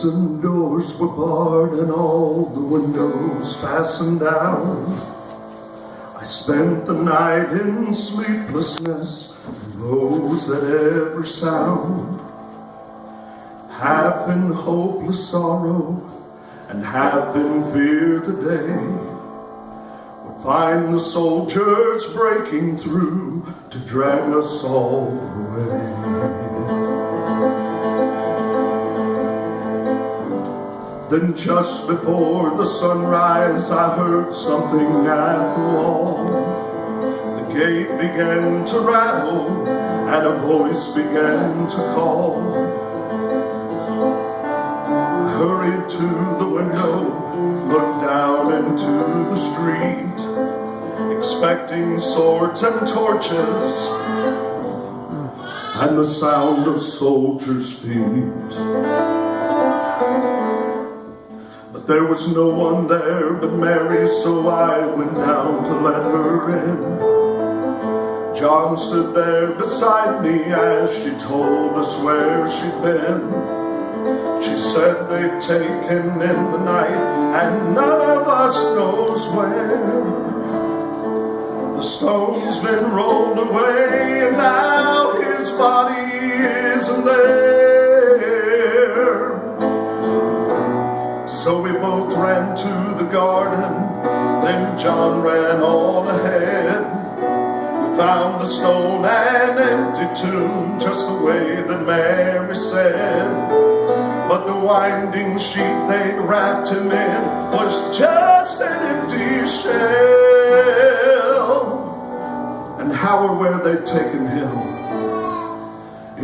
prison doors were barred and all the windows fastened down. I spent the night in sleeplessness and rose at every sound, half in hopeless sorrow and half in fear the day would find the soldiers breaking through to drag us all away. Then just before the sunrise I heard something at the wall. The gate began to rattle and a voice began to call. I hurried to the window, looked down into the street, expecting swords and torches and the sound of soldiers' feet. But there was no one there but Mary, so I went down to let her in. John stood there beside me as she told us where she'd been. She said they'd taken in the night and none of us knows where. The stone's been rolled away and now his body isn't there. So we both ran to the garden, then John ran on ahead. We found the stone and empty tomb, just the way that Mary said. But the winding sheet they'd wrapped him in was just an empty shell. And how or where they'd taken him,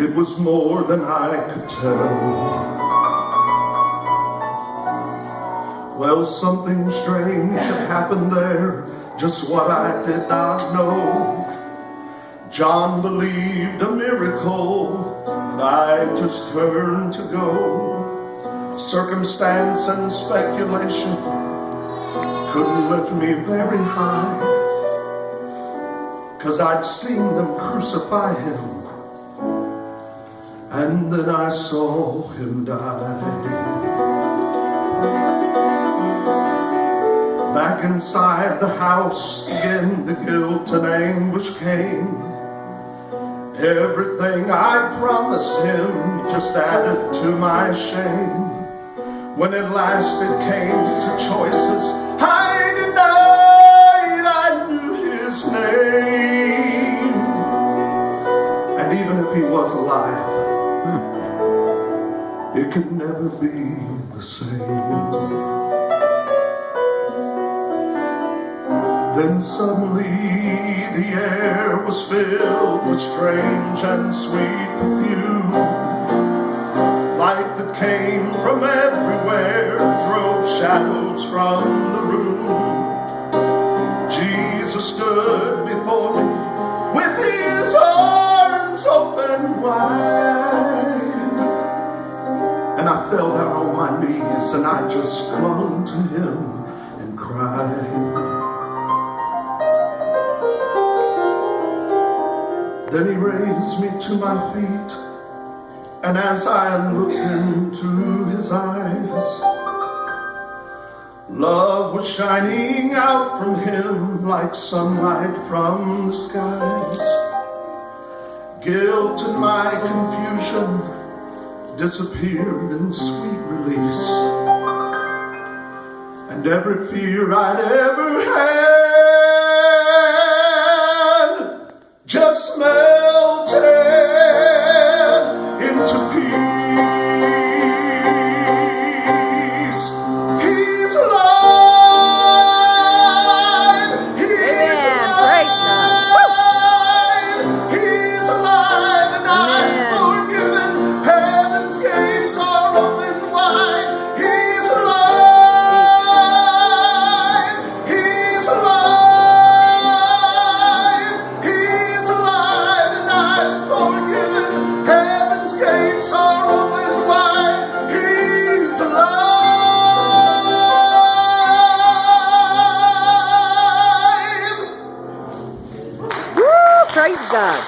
it was more than I could tell. Well, something strange had happened there, just what I did not know. John believed a miracle, but I just turned to go. Circumstance and speculation couldn't lift me very high, 'cause I'd seen them crucify him, and then I saw him die. Back inside the house again, the guilt and anguish came. Everything I promised him just added to my shame. When at last it came to choices, I denied I knew his name. And even if he was alive, it could never be the same. Then suddenly the air was filled with strange and sweet perfume. Light that came from everywhere drove shadows from the room. Jesus stood before me with his arms open wide. And I fell down on my knees and I just clung to him and cried. Then he raised me to my feet, and as I looked into his eyes, love was shining out from him like sunlight from the skies. Guilt and my confusion disappeared in sweet release, and every fear I'd ever had just melted into peace. He's alive. He's alive. He's alive, and I'm forgiven. Heaven's gates are open wide. He's alive. He's alive. Praise God.